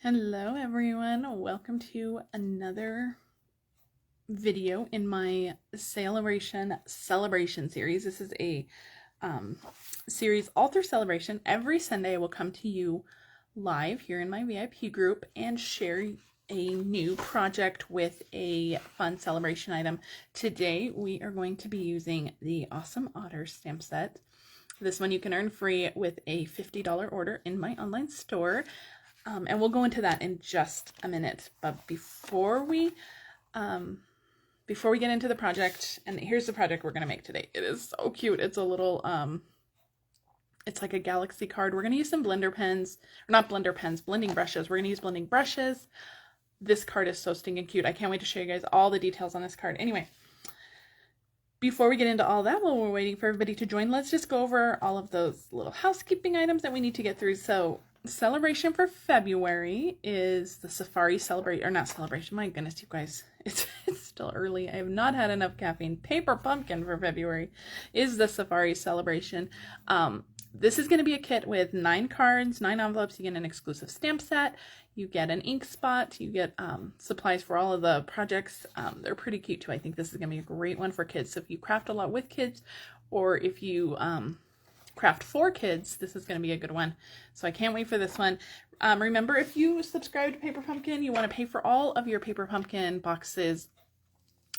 Hello everyone, welcome to another video in my Sale-a-Bration celebration series. This is a series all through celebration. Every Sunday I will come to you live here in my VIP group and share a new project with a fun celebration item. Today we are going to be using the awesome Otters stamp set. This one you can earn free with a $50 order in my online store. And we'll go into that in just a minute. But before we get into the project, and here's the project we're going to make today. It is so cute. It's a little, it's like a galaxy card. We're going to use some blender pens, or not blender pens, blending brushes. We're going to use blending brushes. This card is so stinking cute. I can't wait to show you guys all the details on this card. Anyway, before we get into all that, while we're waiting for everybody to join, let's just go over all of those little housekeeping items that we need to get through. So, celebration for February is the Safari Celebration, or not celebration, my goodness, you guys, it's still early. I have not had enough caffeine. Paper Pumpkin for February is the Safari Celebration. This is going to be a kit with 9 cards, 9 envelopes. You get an exclusive stamp set. You get an ink spot. You get supplies for all of the projects. They're pretty cute too. I think this is going to be a great one for kids. So if you craft a lot with kids, or if you craft for kids, this is going to be a good one. So I can't wait for this one. Remember, if you subscribe to Paper Pumpkin, you want to pay for all of your Paper Pumpkin boxes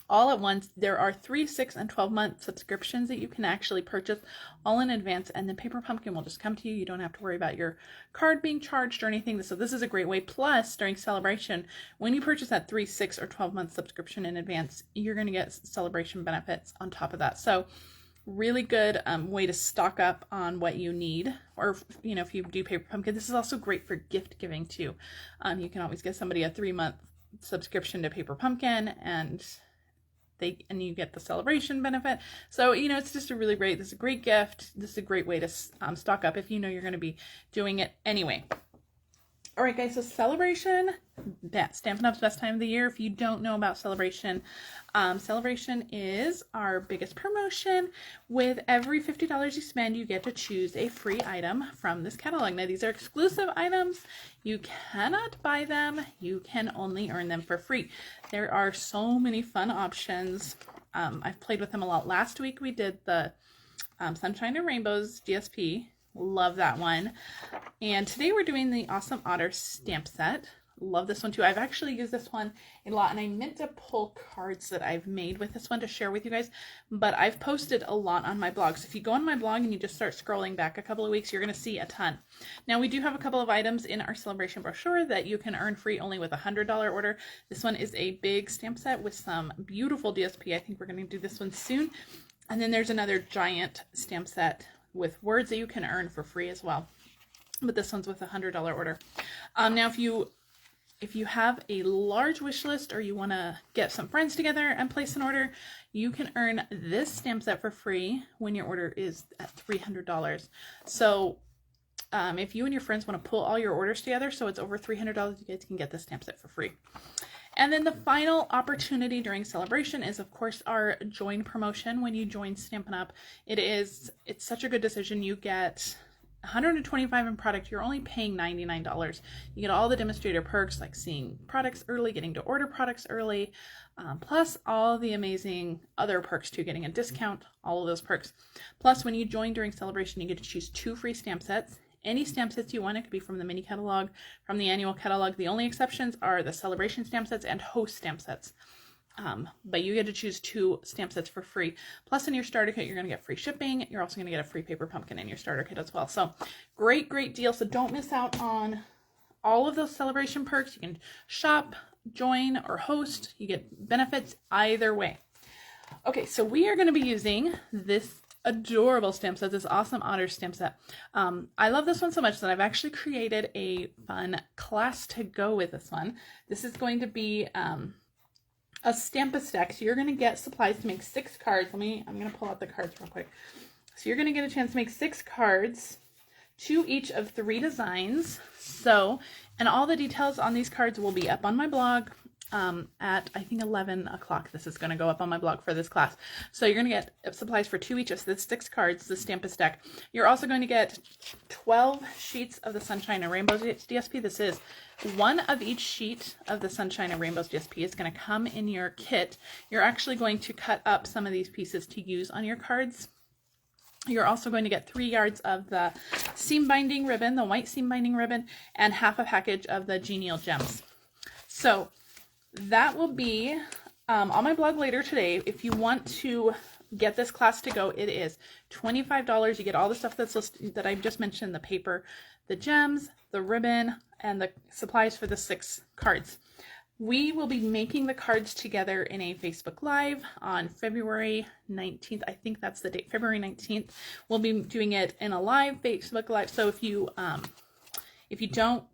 all at once. There are 3, 6, and 12-month subscriptions that you can actually purchase all in advance, and then Paper Pumpkin will just come to you. You don't have to worry about your card being charged or anything. So this is a great way. Plus, during celebration, when you purchase that 3, 6, or 12-month subscription in advance, you're going to get celebration benefits on top of that. So really good way to stock up on what you need, or you know, if you do Paper Pumpkin, this is also great for gift giving too. You can always get somebody a 3-month subscription to Paper Pumpkin, and you get the celebration benefit. So you know, it's just a really great. This is a great gift. This is a great way to stock up if you know you're going to be doing it anyway. All right, guys, so celebration, Stampin' Up's best time of the year. If you don't know about celebration, celebration is our biggest promotion. With every $50 you spend, you get to choose a free item from this catalog. Now, these are exclusive items. You cannot buy them. You can only earn them for free. There are so many fun options. I've played with them a lot. Last week, we did the Sunshine and Rainbows DSP. Love that one. And today we're doing the awesome Otters stamp set. Love this one too. I've actually used this one a lot, and I meant to pull cards that I've made with this one to share with you guys, but I've posted a lot on my blog. So if you go on my blog and you just start scrolling back a couple of weeks, you're going to see a ton. Now, we do have a couple of items in our celebration brochure that you can earn free only with a $100 order. This one is a big stamp set with some beautiful DSP. I think we're going to do this one soon. And then there's another giant stamp set with words that you can earn for free as well, but this one's with a $100 order. Now, if you have a large wish list, or you want to get some friends together and place an order, you can earn this stamp set for free when your order is at $300. So if you and your friends want to pull all your orders together, so it's over $300, you guys can get this stamp set for free. And then the final opportunity during celebration is, of course, our join promotion. When you join Stampin' Up, it's such a good decision. You get $125 in product. You're only paying $99. You get all the demonstrator perks, like seeing products early, getting to order products early, plus all the amazing other perks too, getting a discount, all of those perks. Plus, when you join during celebration, you get to choose 2 free stamp sets. Any stamp sets you want. It could be from the mini catalog, from the annual catalog. The only exceptions are the celebration stamp sets and host stamp sets. But you get to choose 2 stamp sets for free. Plus, in your starter kit, you're going to get free shipping. You're also going to get a free Paper Pumpkin in your starter kit as well. So great, great deal. So don't miss out on all of those celebration perks. You can shop, join, or host. You get benefits either way. Okay, so we are going to be using this adorable stamp set, this awesome Otters stamp set. I love this one so much that I've actually created a fun class to go with this one. This is going to be a Stamp-a-Stack. So you're going to get supplies to make 6 cards. I'm going to pull out the cards real quick. So you're going to get a chance to make 6 cards, 2 each of 3 designs. So, and all the details on these cards will be up on my blog. at I think 11 o'clock. This is going to go up on my blog for this class. So you're going to get supplies for 2 each of the 6 cards, the Stampin' Stack. You're also going to get 12 sheets of the Sunshine and Rainbows DSP. This is one of each sheet of the Sunshine and Rainbows DSP is going to come in your kit. You're actually going to cut up some of these pieces to use on your cards. You're also going to get 3 yards of the seam binding ribbon, the white seam binding ribbon, and half a package of the Genial Gems. So that will be on my blog later today. If you want to get this class to go, it is $25. You get all the stuff that's listed, that I just mentioned, the paper, the gems, the ribbon, and the supplies for the 6 cards. We will be making the cards together in a Facebook Live on February 19th. I think that's the date, February 19th. We'll be doing it in a live Facebook Live. So if you don't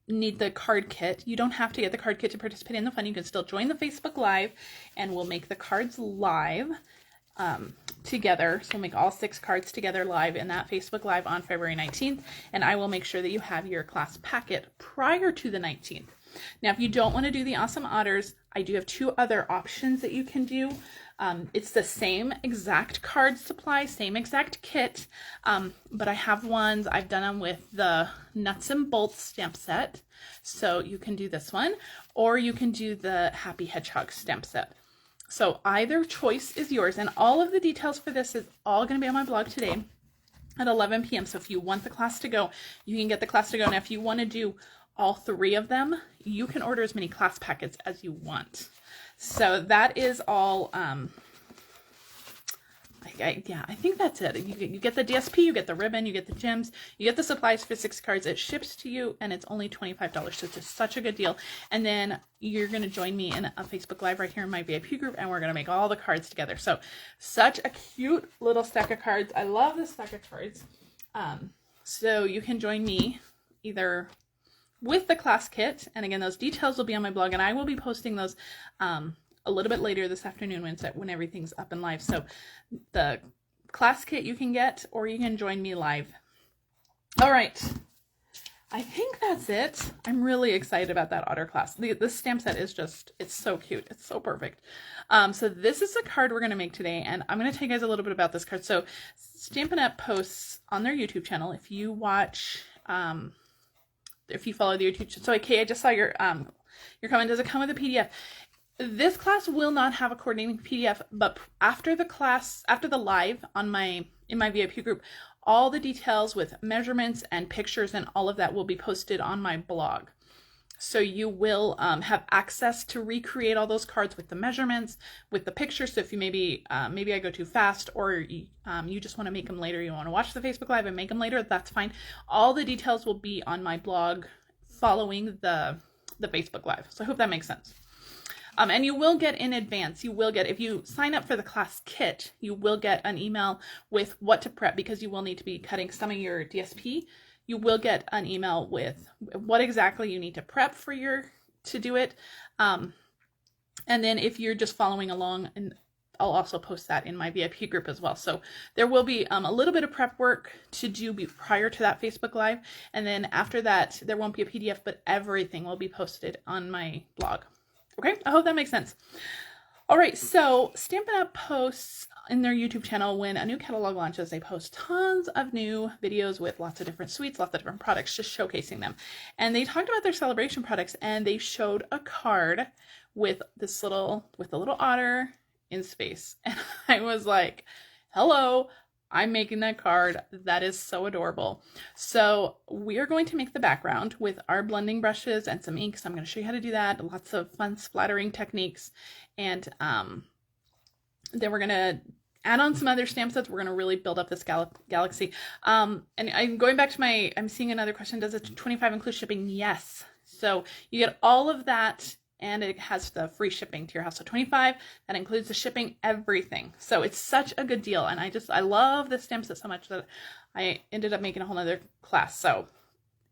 need the card kit, you don't have to get the card kit to participate in the fun. You can still join the Facebook Live, and we'll make the cards live together. So we'll make all 6 cards together live in that Facebook Live on February 19th. And I will make sure that you have your class packet prior to the 19th. Now, if you don't want to do the Awesome Otters, I do have 2 other options that you can do. It's the same exact card supply, same exact kit, but I have ones, I've done them with the Nuts and Bolts stamp set, so you can do this one, or you can do the Happy Hedgehog stamp set. So either choice is yours, and all of the details for this is all going to be on my blog today at 11 p.m. So if you want the class to go, you can get the class to go. Now, if you want to do all 3 of them, you can order as many class packets as you want. So that is all, I think that's it. You get the DSP, you get the ribbon, you get the gems, you get the supplies for 6 cards. It ships to you, and it's only $25. So it's just such a good deal. And then you're going to join me in a Facebook Live right here in my VIP group, and we're going to make all the cards together. So such a cute little stack of cards. I love this stack of cards. So you can join me either with the class kit, and again, those details will be on my blog, and I will be posting those a little bit later this afternoon when everything's up and live. So the class kit you can get, or you can join me live. All right, I think that's it. I'm really excited about that Otter class. This stamp set is just, it's so cute. It's so perfect. So this is the card we're going to make today, and I'm going to tell you guys a little bit about this card. So Stampin' Up! Posts on their YouTube channel. If you watch, if you follow the YouTube channel. So, okay, I just saw your comment. Does it come with a PDF? This class will not have a coordinating PDF, but after the class, after the live in my VIP group, all the details with measurements and pictures and all of that will be posted on my blog. So you will have access to recreate all those cards with the measurements, with the pictures. So if you maybe I go too fast, or you just want to make them later, you want to watch the Facebook Live and make them later, that's fine. All the details will be on my blog following the Facebook Live. So I hope that makes sense. And you will get in advance, if you sign up for the class kit, you will get an email with what to prep, because you will need to be cutting some of your DSP. You will get an email with what exactly you need to prep to do it. And then if you're just following along, and I'll also post that in my VIP group as well. So there will be a little bit of prep work to do prior to that Facebook Live. And then after that, there won't be a PDF, but everything will be posted on my blog. Okay, I hope that makes sense. All right, so Stampin' Up! Posts in their YouTube channel, when a new catalog launches, they post tons of new videos with lots of different suites, lots of different products, just showcasing them. And they talked about their Sale-a-Bration products, and they showed a card with a little otter in space. And I was like, hello, I'm making that card. That is so adorable. So we are going to make the background with our blending brushes and some ink. So I'm going to show you how to do that. Lots of fun splattering techniques. And then we're going to add on some other stamp sets. We're going to really build up this galaxy. And I'm going back to I'm seeing another question. Does a 25 include shipping? Yes. So you get all of that, and it has the free shipping to your house. So 25, that includes the shipping, everything. So it's such a good deal. And I love this stamp set so much that I ended up making a whole nother class. So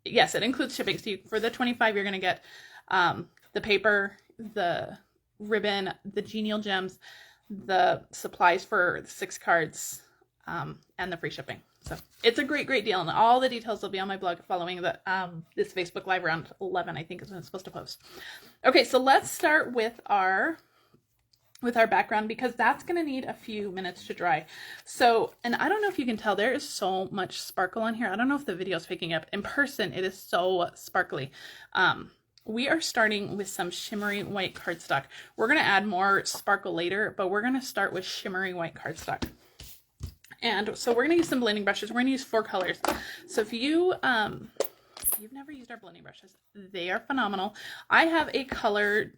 yes, it includes shipping. So for the 25, you're going to get the paper, the ribbon, the Genial Gems, the supplies for the 6 cards, and the free shipping. So it's a great deal, and all the details will be on my blog following the this Facebook Live around 11, I think is when it's supposed to post. Okay, so let's start with our background, because that's going to need a few minutes to dry. So, and I don't know if you can tell, there is so much sparkle on here. I don't know if the video is picking up. In person, it is so sparkly. We are starting with some shimmery white cardstock. We're going to add more sparkle later, but we're going to start with shimmery white cardstock. And so we're going to use some blending brushes. We're going to use 4 colors. So if you've never used our blending brushes, they are phenomenal. I have a color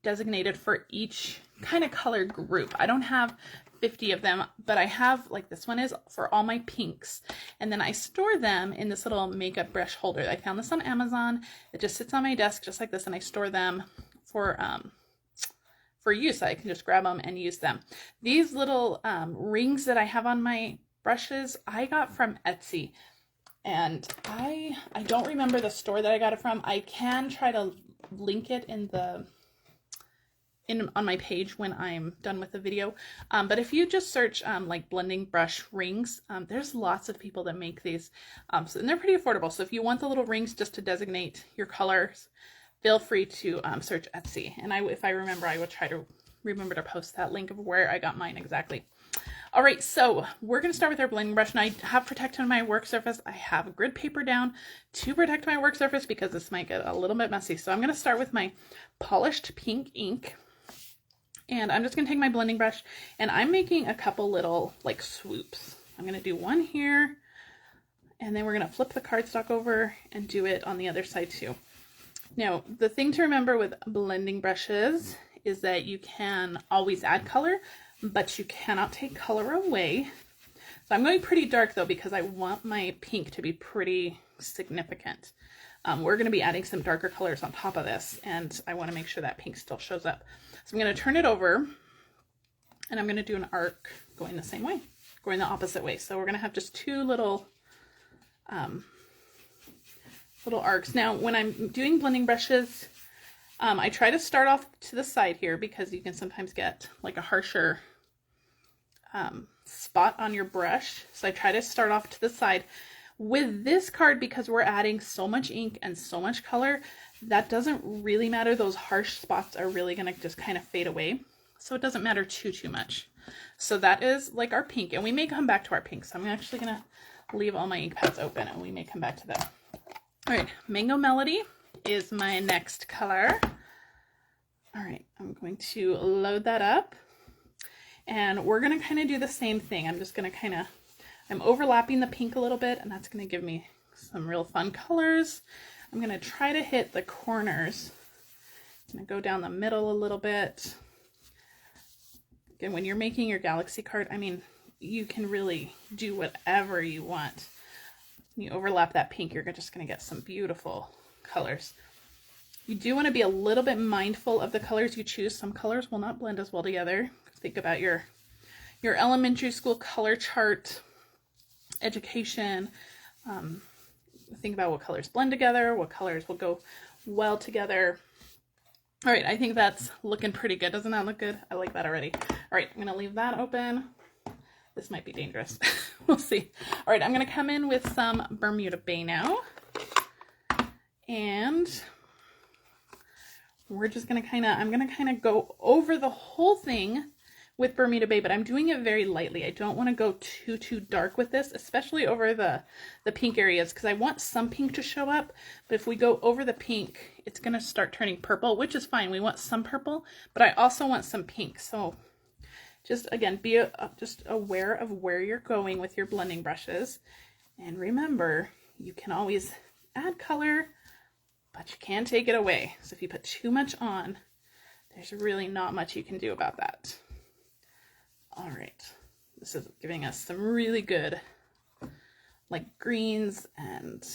designated for each kind of color group. I don't have 50 of them, but I have, like this one is for all my pinks. And then I store them in this little makeup brush holder. I found this on Amazon. It just sits on my desk just like this, and I store them for use. I can just grab them and use them. These little rings that I have on my brushes, I got from Etsy. And I don't remember the store that I got it from. I can try to link it on my page when I'm done with the video. But if you just search like blending brush rings, there's lots of people that make these. And they're pretty affordable. So if you want the little rings just to designate your colors, feel free to search Etsy. And if I remember, I will try to remember to post that link of where I got mine exactly. All right, so we're going to start with our blending brush, and I have protected my work surface. I have grid paper down to protect my work surface because this might get a little bit messy. So I'm going to start with my polished pink ink. And I'm just going to take my blending brush, and I'm making a couple little like swoops. I'm going to do one here, and then we're going to flip the cardstock over and do it on the other side too. Now, the thing to remember with blending brushes is that you can always add color, but you cannot take color away. So I'm going pretty dark though, because I want my pink to be pretty significant. We're going to be adding some darker colors on top of this, and I want to make sure that pink still shows up. So I'm going to turn it over, and I'm going to do an arc going the same way, going the opposite way. So we're going to have just 2 little arcs. Now, when I'm doing blending brushes, I try to start off to the side here, because you can sometimes get like a harsher spot on your brush. So I try to start off to the side. With this card, because we're adding so much ink and so much color, that doesn't really matter. Those harsh spots are really going to just kind of fade away. So it doesn't matter too much. So that is like our pink, and we may come back to our pink. So I'm actually going to leave all my ink pads open, and we may come back to them. All right, Mango Melody is my next color. All right, I'm going to load that up, and we're going to kind of do the same thing. I'm just going to I'm overlapping the pink a little bit, and that's going to give me some real fun colors. I'm going to try to hit the corners. I'm going to go down the middle a little bit. Again, when you're making your galaxy card, I mean, you can really do whatever you want. When you overlap that pink, you're just going to get some beautiful colors. You do want to be a little bit mindful of the colors you choose. Some colors will not blend as well together. Think about your elementary school color chart education. Think about what colors blend together, what colors will go well together. All right, I think that's looking pretty good. Doesn't that look good? I like that already. All right, I'm gonna leave that open. This might be dangerous. We'll see. All right, I'm gonna come in with some Bermuda Bay now. And we're just gonna I'm gonna go over the whole thing with Bermuda Bay, but I'm doing it very lightly. I don't want to go too dark with this, especially over the pink areas, because I want some pink to show up. But if we go over the pink, it's going to start turning purple, which is fine. We want some purple, but I also want some pink. So just again, be just aware of where you're going with your blending brushes. And remember, you can always add color, but you can take it away. So if you put too much on, there's really not much you can do about that. All right, this is giving us some really good like greens and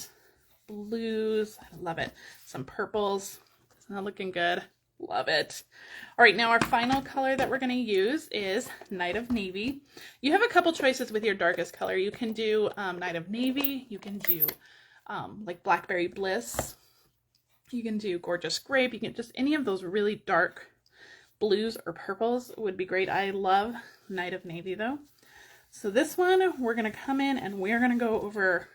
blues. I love it. Some purples. Isn't that looking good? Love it. All right, now our final color that we're going to use is Night of Navy. You have a couple choices with your darkest color. You can do Night of Navy. You can do like Blackberry Bliss. You can do Gorgeous Grape. You can just any of those really dark blues or purples would be great. I love Night of Navy though. So this one, we're going to come in and we're going to go over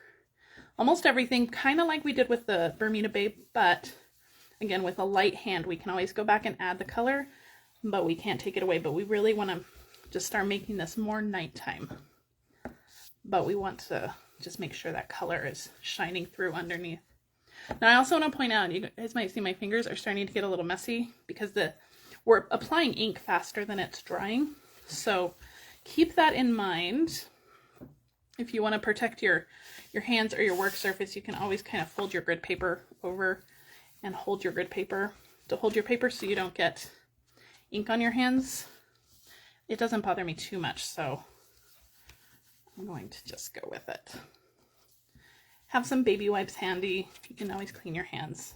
almost everything, kind of like we did with the Bermuda Bay, but again, with a light hand, we can always go back and add the color, but we can't take it away. But we really want to just start making this more nighttime. But we want to just make sure that color is shining through underneath. Now, I also want to point out, you guys might see my fingers are starting to get a little messy because we're applying ink faster than it's drying. So keep that in mind. If you want to protect your hands or your work surface, you can always kind of fold your grid paper over and hold your grid paper to hold your paper so you don't get ink on your hands. It doesn't bother me too much, so I'm going to just go with it. Have some baby wipes handy. You can always clean your hands.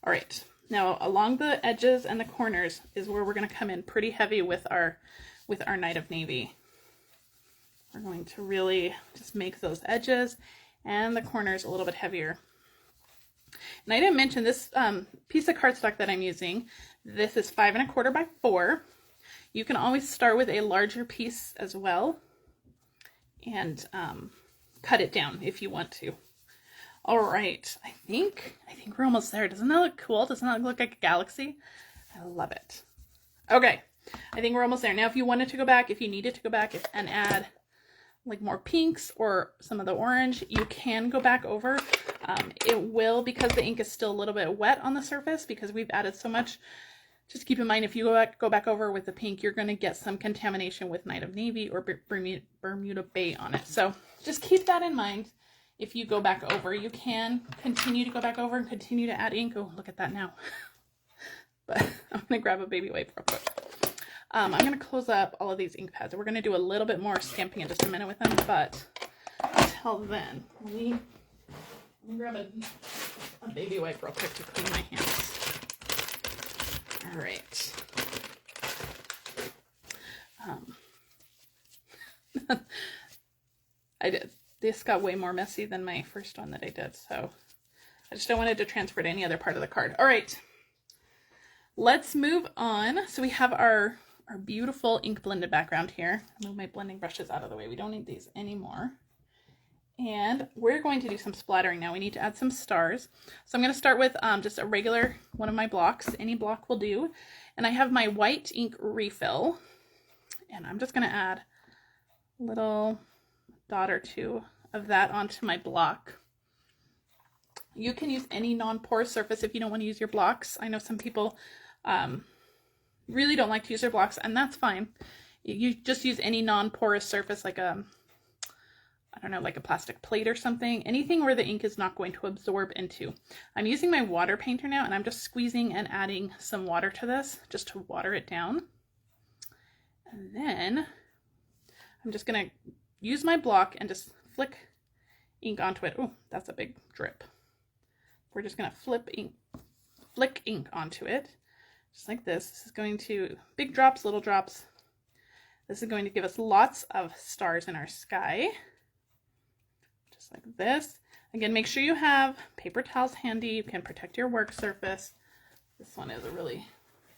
All right, now along the edges and the corners is where we're going to come in pretty heavy with our Night of Navy. We're going to really just make those edges and the corners a little bit heavier. And I didn't mention this piece of cardstock that I'm using. This is 5 1/4 by 4. You can always start with a larger piece as well and cut it down if you want to. All right, I think we're almost there. Doesn't that look cool? Doesn't that look like a galaxy? I love it. Okay, I think we're almost there. Now, if you wanted to go back, if you needed to go back and add like more pinks or some of the orange, you can go back over. It will, because the ink is still a little bit wet on the surface because we've added so much. Just keep in mind, if you go back over with the pink, you're going to get some contamination with Night of Navy or Bermuda Bay on it. So just keep that in mind. If you go back over, you can continue to go back over and continue to add ink. Oh, look at that now. But I'm going to grab a baby wipe real quick. I'm going to close up all of these ink pads. We're going to do a little bit more stamping in just a minute with them, but until then, let me grab a baby wipe real quick to clean my hands. All right. This got way more messy than my first one that I did, so I just don't want it to transfer to any other part of the card. All right, let's move on. So we have our beautiful ink blended background here. I'll move my blending brushes out of the way. We don't need these anymore. And we're going to do some splattering now. We need to add some stars. So I'm going to start with just a regular one of my blocks. Any block will do. And I have my white ink refill. And I'm just going to add a little dot or two of that onto my block. You can use any non-porous surface if you don't want to use your blocks. I know some people really don't like to use their blocks, and that's fine. You just use any non-porous surface like I don't know, like a plastic plate or something. Anything where the ink is not going to absorb into. I'm using my water painter now, and I'm just squeezing and adding some water to this just to water it down. And then I'm just going to use my block and just flick ink onto it. Oh, that's a big drip. We're just going to flick ink onto it, just like this. This is going to, big drops, little drops. This is going to give us lots of stars in our sky. Just like this. Again, make sure you have paper towels handy. You can protect your work surface. This one is a really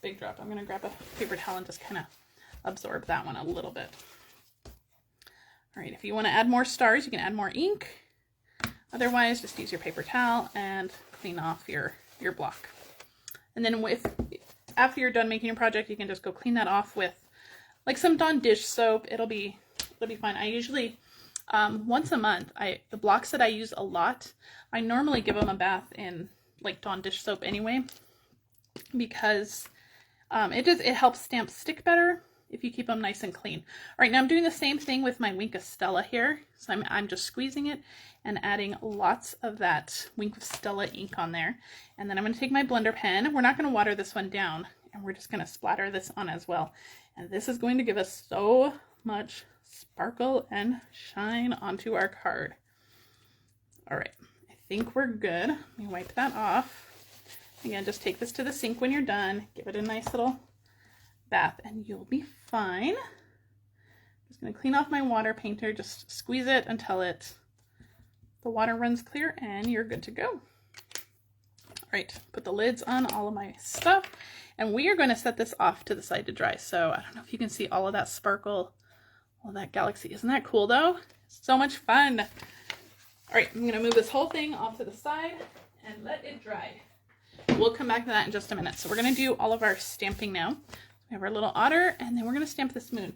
big drop. I'm going to grab a paper towel and just kind of absorb that one a little bit. All right, if you want to add more stars, you can add more ink. Otherwise, just use your paper towel and clean off your block. And then after you're done making your project, you can just go clean that off with like some Dawn dish soap. It'll be fine. I usually once a month, the blocks that I use a lot, I normally give them a bath in like Dawn dish soap anyway, because it helps stamps stick better if you keep them nice and clean. All right, now I'm doing the same thing with my Wink of Stella here. So I'm just squeezing it and adding lots of that Wink of Stella ink on there. And then I'm going to take my blender pen. We're not going to water this one down, and we're just going to splatter this on as well. And this is going to give us so much sparkle and shine onto our card. All right, I think we're good. Let me wipe that off. Again, just take this to the sink when you're done. Give it a nice little bath and you'll be fine. Just going to clean off my water painter. Just squeeze it until the water runs clear and you're good to go. All right, put the lids on all of my stuff, and we are going to set this off to the side to dry. So I don't know if you can see all of that sparkle Well, that galaxy, isn't that cool though? So much fun. All right, I'm gonna move this whole thing off to the side and let it dry. We'll come back to that in just a minute. So we're gonna do all of our stamping now. We have our little otter, and then we're gonna stamp this moon.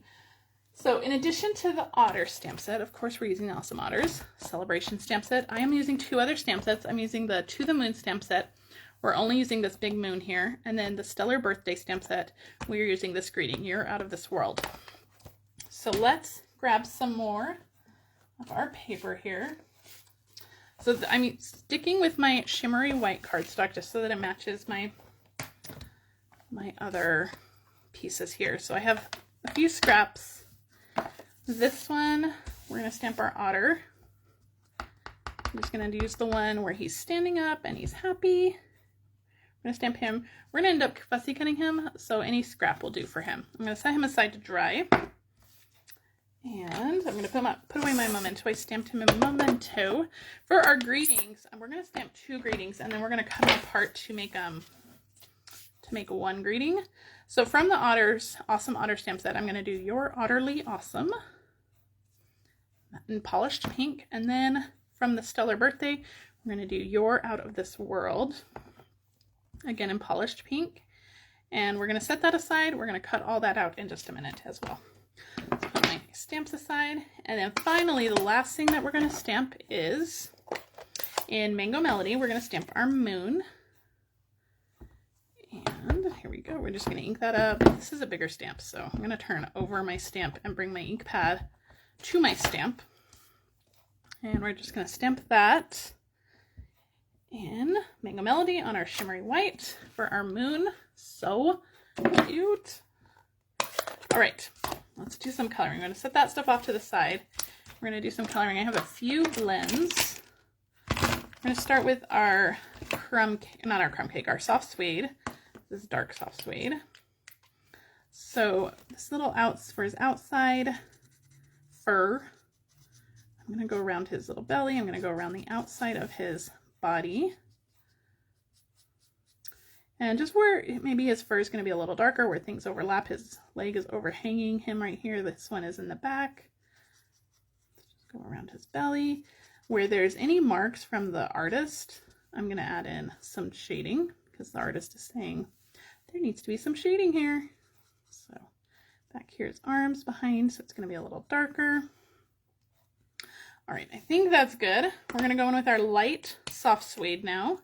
So in addition to the Otter stamp set, of course we're using the awesome Otters Celebration stamp set. I am using 2 other stamp sets. I'm using the To the Moon stamp set. We're only using this big moon here. And then the Stellar Birthday stamp set, we're using this greeting, You're Out of This World. So let's grab some more of our paper here. So I'm sticking with my shimmery white cardstock just so that it matches my other pieces here. So I have a few scraps. This one, we're going to stamp our otter. I'm just going to use the one where he's standing up and he's happy. I'm going to stamp him. We're going to end up fussy cutting him, so any scrap will do for him. I'm going to set him aside to dry. And I'm going to put away my Memento. I stamped him in Memento. For our greetings, we're going to stamp 2 greetings, and then we're going to cut them apart to make one greeting. So from the Otters, Awesome Otter stamp set, I'm going to do You're Otterly Awesome in polished pink. And then from the Stellar Birthday, we're going to do You're Out of This World, again in polished pink. And we're going to set that aside. We're going to cut all that out in just a minute as well. So put my stamps aside. And then finally, the last thing that we're going to stamp is in Mango Melody. We're going to stamp our moon. And here we go. We're just going to ink that up. This is a bigger stamp, so I'm going to turn over my stamp and bring my ink pad to my stamp. And we're just going to stamp that in Mango Melody on our shimmery white for our moon. So cute. All right, let's do some coloring. I'm going to set that stuff off to the side. We're going to do some coloring. I have a few blends. I'm going to start with our our soft suede. This is dark soft suede. So this little for his outside fur, I'm going to go around his little belly. I'm going to go around the outside of his body. And just where maybe his fur is going to be a little darker, where things overlap. His leg is overhanging him right here. This one is in the back. Just go around his belly. Where there's any marks from the artist, I'm going to add in some shading because the artist is saying there needs to be some shading here. So back here is arms behind, so it's going to be a little darker. All right, I think that's good. We're going to go in with our light soft suede now.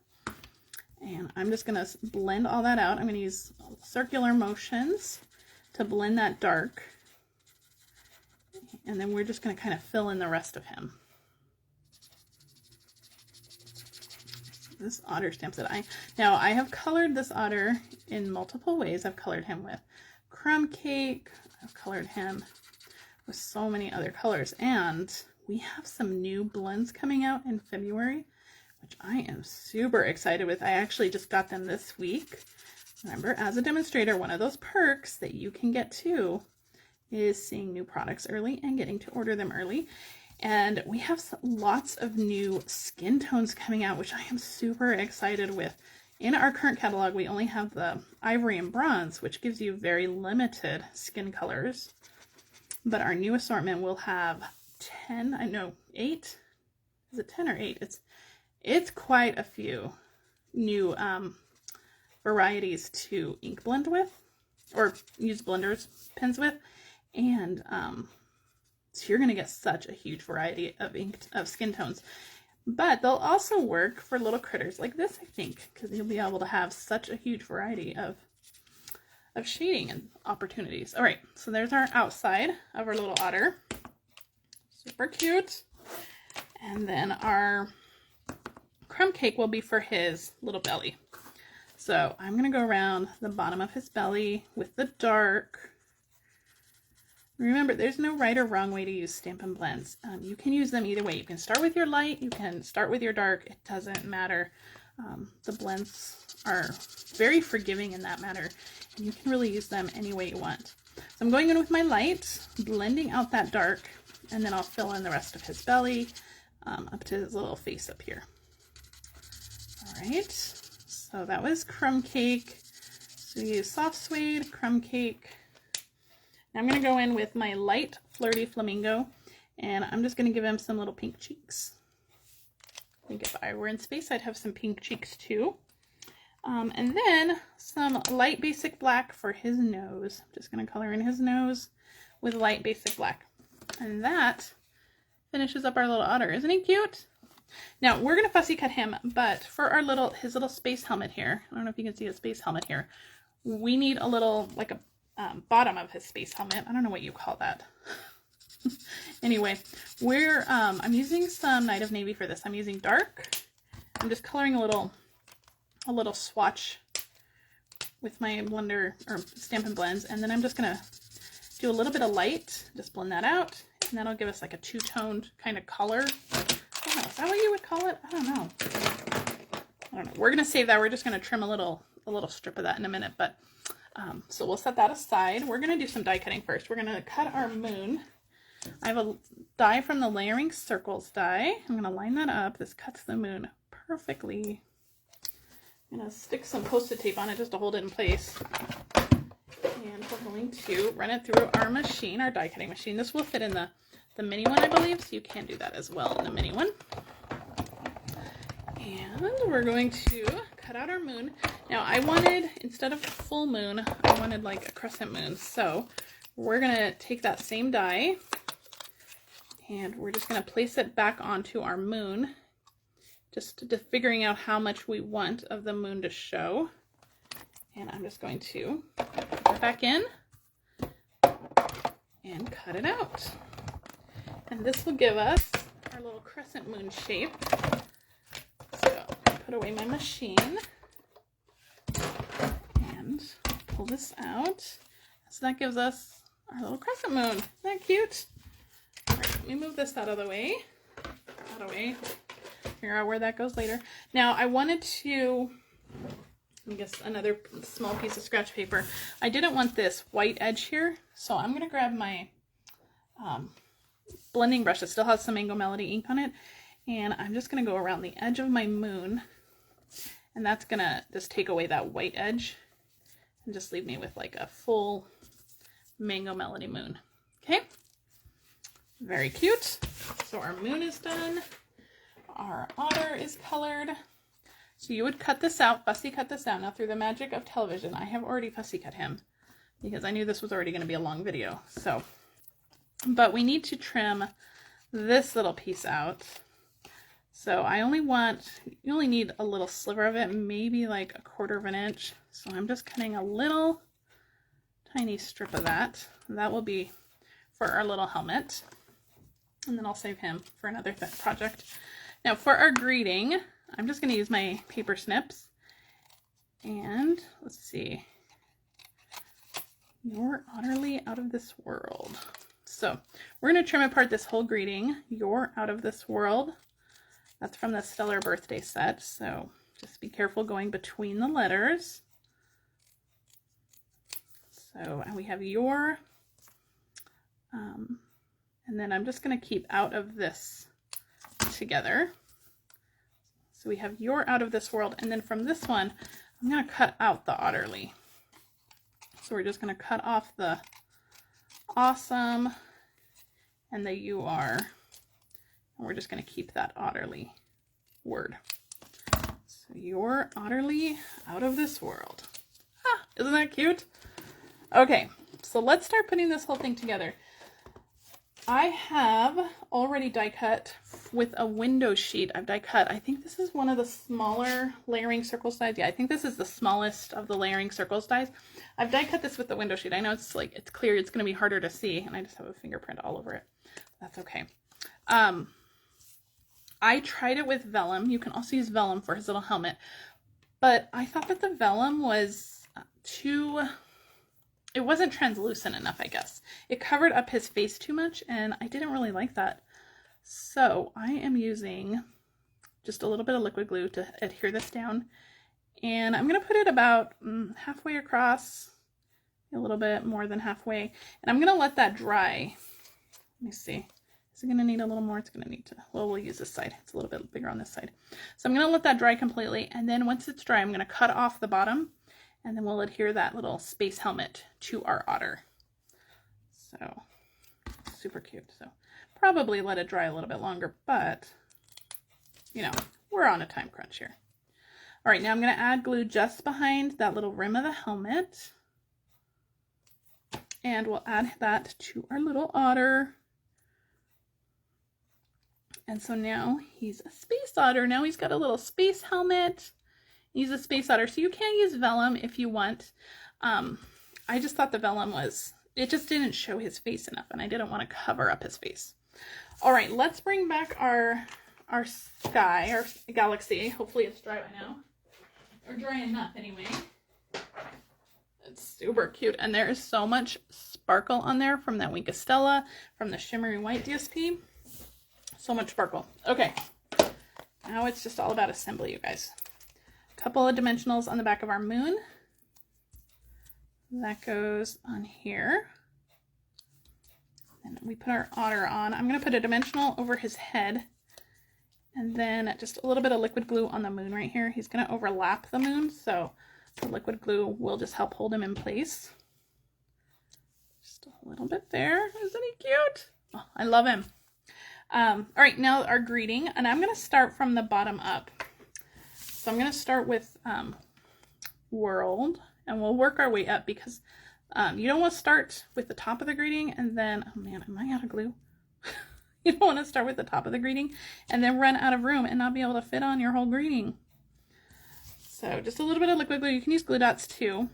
And I'm just going to blend all that out. I'm going to use circular motions to blend that dark. And then we're just going to kind of fill in the rest of him. This otter stamp set. I have colored this otter in multiple ways. I've colored him with crumb cake. I've colored him with so many other colors. And we have some new blends coming out in February, which I am super excited with. I actually just got them this week. Remember, as a demonstrator, one of those perks that you can get too is seeing new products early and getting to order them early. And we have lots of new skin tones coming out, which I am super excited with. In our current catalog, we only have the ivory and bronze, which gives you very limited skin colors. But our new assortment will have 8? Is it 10 or 8? It's quite a few new varieties to ink blend with, or use blenders pens with. And so you're going to get such a huge variety of skin tones. But they'll also work for little critters like this, I think, because you'll be able to have such a huge variety of shading and opportunities. All right, so there's our outside of our little otter. Super cute. And then our crumb cake will be for his little belly. So I'm going to go around the bottom of his belly with the dark. Remember, there's no right or wrong way to use Stampin' Blends. You can use them either way. You can start with your light, you can start with your dark. It doesn't matter. The blends are very forgiving in that matter, and you can really use them any way you want. So I'm going in with my light, blending out that dark, and then I'll fill in the rest of his belly up to his little face up here. All right, so that was crumb cake. So we use soft suede, crumb cake. I'm going to go in with my light Flirty Flamingo. And I'm just going to give him some little pink cheeks. I think if I were in space, I'd have some pink cheeks too. And then some light basic black for his nose. I'm just going to color in his nose with light basic black. And that finishes up our little otter. Isn't he cute? Now we're going to fussy cut him, but for our his little space helmet here, I don't know if you can see a space helmet here, we need a little, like a bottom of his space helmet. I don't know what you call that. Anyway, I'm using some Night of Navy for this. I'm using dark. I'm just coloring a little swatch with my blender or Stampin' Blends, and then I'm just gonna do a little bit of light, just blend that out, and that'll give us like a two-toned kind of color. I don't know, is that what you would call it? I don't know. We're gonna save that. We're just gonna trim a little strip of that in a minute, but so we'll set that aside. We're gonna do some die cutting first. We're gonna cut our moon. I have a die from the Layering Circles die. I'm gonna line that up. This cuts the moon perfectly. I'm going to stick some Post-it tape on it just to hold it in place. And we're going to run it through our machine, our die cutting machine. This will fit in the mini one, I believe, so you can do that as well in the mini one. And we're going to cut out our moon. Now I wanted, instead of a full moon, I wanted like a crescent moon. So we're going to take that same die and we're just going to place it back onto our moon. Just figuring out how much we want of the moon to show. And I'm just going to put that back in and cut it out. And this will give us our little crescent moon shape. So put away my machine and pull this out. So that gives us our little crescent moon. Isn't that cute? All right, let me move this out of the way. Figure out where that goes later. Now I wanted to, I guess another small piece of scratch paper. I didn't want this white edge here, so I'm gonna grab my blending brush that still has some Mango Melody ink on it, and I'm just gonna go around the edge of my moon, and that's gonna just take away that white edge and just leave me with like a full Mango Melody moon. Okay, very cute. So our moon is done. Our otter is colored. So you would cut this out, fussy cut this out. Now through the magic of television, I have already fussy cut him because I knew this was already going to be a long video. So, but we need to trim this little piece out. So I only you only need a little sliver of it, maybe like 1/4 of an inch. So I'm just cutting a little tiny strip of that. And that will be for our little helmet. And then I'll save him for another project. Now for our greeting, I'm just going to use my paper snips. And let's see. You're utterly out of this world. So we're going to trim apart this whole greeting. You're out of this world. That's from the Stella birthday set. So just be careful going between the letters. So and we have your, and then I'm just going to keep out of this together. So we have your out of this world, and then from this one I'm going to cut out the utterly. So we're just going to cut off the awesome and the you are, and we're just going to keep that utterly word. So you're utterly out of this world. Ah, isn't that cute? Okay, so let's start putting this whole thing together. I have already die cut with a window sheet. I've die cut. I think this is one of the smaller layering circles dies. Yeah, I think this is the smallest of the layering circles dies. I've die cut this with the window sheet. I know it's like, it's clear, it's going to be harder to see, and I just have a fingerprint all over it. That's okay. I tried it with vellum. You can also use vellum for his little helmet, but I thought that the vellum was it wasn't translucent enough, I guess. It covered up his face too much, and I didn't really like that. So I am using just a little bit of liquid glue to adhere this down. And I'm going to put it about halfway across, a little bit more than halfway. And I'm going to let that dry. Let me see. Is it going to need a little more? It's going to need to, well, we'll use this side. It's a little bit bigger on this side. So I'm going to let that dry completely. And then once it's dry, I'm going to cut off the bottom. And then we'll adhere that little space helmet to our otter. So super cute. So probably let it dry a little bit longer, but you know, we're on a time crunch here. All right, now I'm going to add glue just behind that little rim of the helmet. And we'll add that to our little otter. And so now he's a space otter. Now he's got a little space helmet. He's a space otter. So you can use vellum if you want. I just thought the vellum it just didn't show his face enough, and I didn't want to cover up his face. All right, let's bring back our sky, our galaxy. Hopefully it's dry by now. Or dry enough anyway. It's super cute. And there is so much sparkle on there from that Wink of Stella, from the Shimmery White DSP. So much sparkle. Okay. Now it's just all about assembly, you guys. A couple of dimensionals on the back of our moon. That goes on here. And we put our otter on. I'm going to put a dimensional over his head. And then just a little bit of liquid glue on the moon right here. He's going to overlap the moon, so the liquid glue will just help hold him in place. Just a little bit there. Isn't he cute? Oh, I love him. All right, now our greeting, and I'm going to start from the bottom up. So I'm going to start with Whirled, and we'll work our way up because you don't want to start with the top of the greeting and then, oh man, am I out of glue? You don't want to start with the top of the greeting and then run out of room and not be able to fit on your whole greeting. So just a little bit of liquid glue. You can use glue dots too.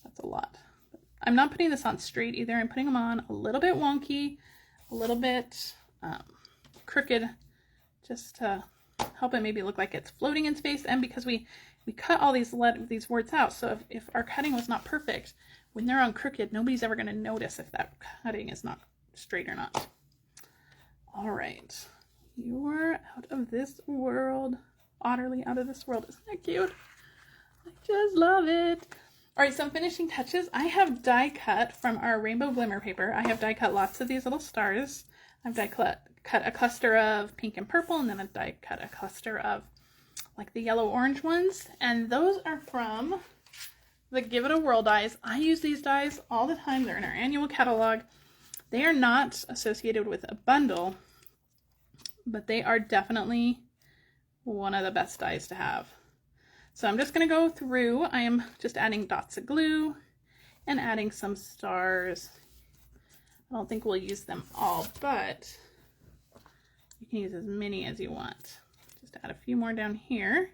That's a lot. I'm not putting this on straight either. I'm putting them on a little bit wonky, a little bit crooked, just to help it maybe look like it's floating in space. And because we cut all these words out, so if our cutting was not perfect, when they're on crooked, nobody's ever going to notice if that cutting is not straight or not. All right. You're out of this world. Utterly out of this world. Isn't that cute? I just love it. All right, some finishing touches. I have die cut from our rainbow glimmer paper. I have die cut lots of these little stars. I've die cut a cluster of pink and purple, and then I've die cut a cluster of like the yellow orange ones. And those are from the Give It a Whirl dies. I use these dies all the time. They're in our annual catalog. They are not associated with a bundle, but they are definitely one of the best dies to have. So I'm just going to go through. I am just adding dots of glue and adding some stars. I don't think we'll use them all, but you can use as many as you want. Just add a few more down here.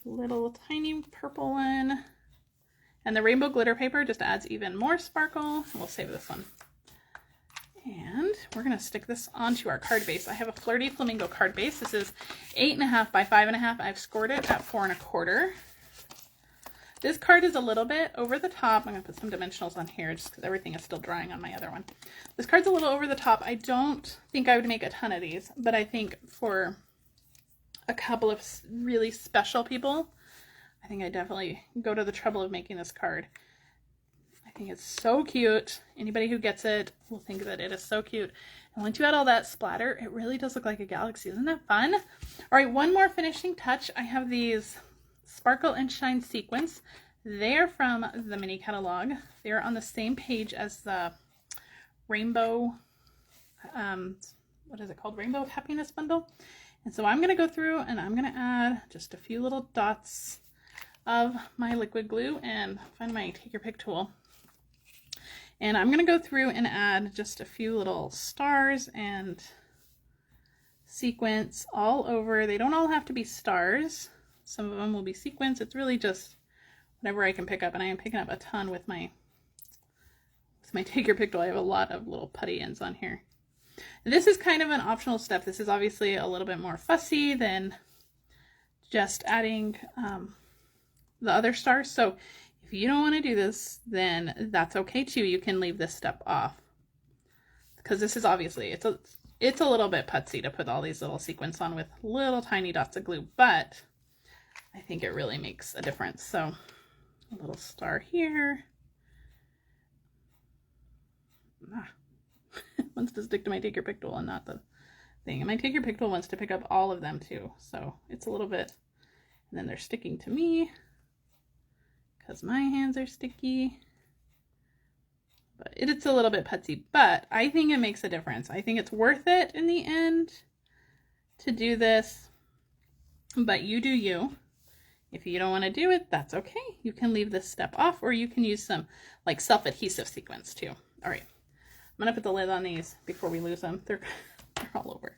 Little tiny purple one. And the rainbow glitter paper just adds even more sparkle. We'll save this one. And we're going to stick this onto our card base. I have a Flirty Flamingo card base. This is 8.5 by 5.5. I've scored it at 4 1/4. This card is a little bit over the top. I'm going to put some dimensionals on here just because everything is still drying on my other one. This card's a little over the top. I don't think I would make a ton of these, but I think for a couple of really special people, I think I definitely go to the trouble of making this card. I think it's so cute. Anybody who gets it will think that it is so cute. And once you add all that splatter, it really does look like a galaxy. Isn't that fun? All right, one more finishing touch. I have these Sparkle and Shine Sequins. They're from the mini catalog. They're on the same page as the Rainbow, what is it called? Rainbow of Happiness bundle. And so I'm going to go through and I'm going to add just a few little dots of my liquid glue and find my take your pick tool. And I'm going to go through and add just a few little stars and sequins all over. They don't all have to be stars. Some of them will be sequins. It's really just whatever I can pick up. And I am picking up a ton with my take your pick tool. I have a lot of little putty ends on here. And this is kind of an optional step. This is obviously a little bit more fussy than just adding the other stars. So if you don't want to do this, then that's okay too. You can leave this step off because this is obviously, it's a little bit putsy to put all these little sequins on with little tiny dots of glue, but I think it really makes a difference. So a little star here. Wants to stick to my take your pick tool and not the thing. And my take your pick tool wants to pick up all of them too. So it's a little bit, and then they're sticking to me because my hands are sticky. But it's a little bit putsy, but I think it makes a difference. I think it's worth it in the end to do this, but you do you. If you don't want to do it, that's okay. You can leave this step off, or you can use some like self-adhesive sequins too. All right, I'm gonna put the lid on these before we lose them. They're all over.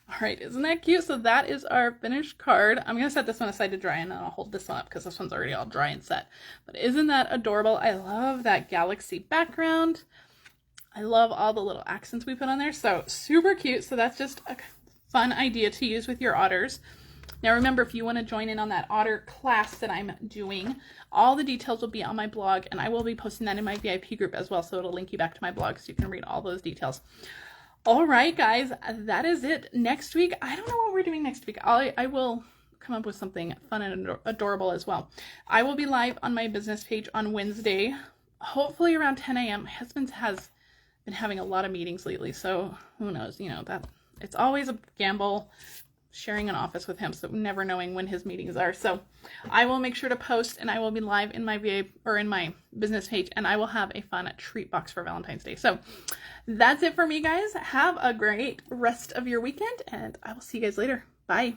All right, isn't that cute? So that is our finished card. I'm gonna set this one aside to dry, and then I'll hold this one up because this one's already all dry and set. But isn't that adorable? I love that galaxy background. I love all the little accents we put on there. So super cute. So that's just a fun idea to use with your otters. Now remember, if you want to join in on that otter class that I'm doing, all the details will be on my blog, and I will be posting that in my VIP group as well. So it'll link you back to my blog so you can read all those details. All right, guys, that is it. Next week, I don't know what we're doing next week. I will come up with something fun and adorable as well. I will be live on my business page on Wednesday, hopefully around 10 a.m. My husband has been having a lot of meetings lately, so who knows, you know, that it's always a gamble sharing an office with him, so never knowing when his meetings are. So I will make sure to post, and I will be live in my VA or in my business page, and I will have a fun treat box for Valentine's Day. So that's it for me, guys. Have a great rest of your weekend, and I will see you guys later. Bye.